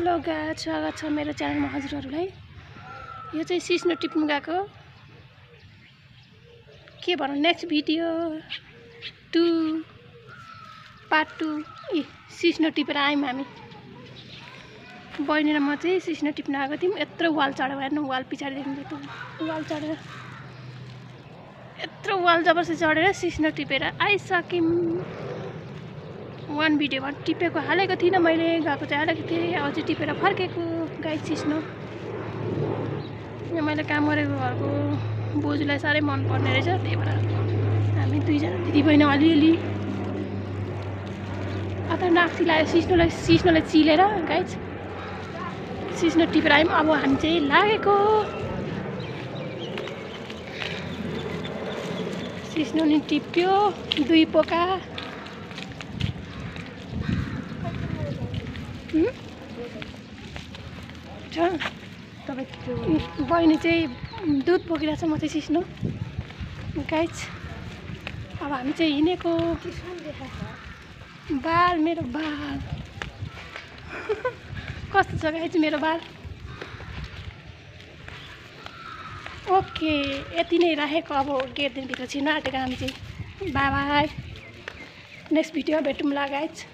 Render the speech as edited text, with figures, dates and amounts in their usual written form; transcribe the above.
Hello guys, स्वागत छ मेरो च्यानलमा हजुरहरूलाई। यो चाहिँ सिस्नो टिप्नु गएको के भनौँ, नेक्स्ट भिडियो 2 पार्ट 2। सिस्नो टिपेर आयौँ हामी, बहिनी र म चाहिँ सिस्नो टिप्न आएको थियौँ। यत्रो वाल चढ्यो, हेर्नु वाल पछाडिदेखि त वाल चढेर, यत्रो वाल जबरजस्ती चढेर सिस्नो टिपेर आइसक्यौँ। 1 भिडियोमा टिपेको हालेको थिइनँ मैले, गएको चाहिँ हालेको थिएँ, अझै टिपेर फर्केको गाइस सिस्नो। यहाँ मैले काम गरेको घरको बोजूलाई साह्रै मन पर्ने रहेछ, त्यही भएर हामी दुईजना दिदीबहिनी अलिअलि अथवा नाक्सी लाग्यो सिस्नोलाई चिलेर गाइस सिस्नो टिपेर आयौँ। अब हामी चाहिँ लागेको सिस्नो नि टिप्यो, 2 पोका बहिनी चाहिँ दुध बोकिरहेछ, म चाहिँ सिस्नो गाइस। अब हामी चाहिँ हिँडेको। बाल, मेरो बाल कस्तो छ गाइस मेरो बाल। ओके, यति नै राखेको। अब गेट दिनभित्र छिर्न आँटेको हामी चाहिँ। बाई बाई, नेक्स्ट भिडियोमा भेटौँला गाइस।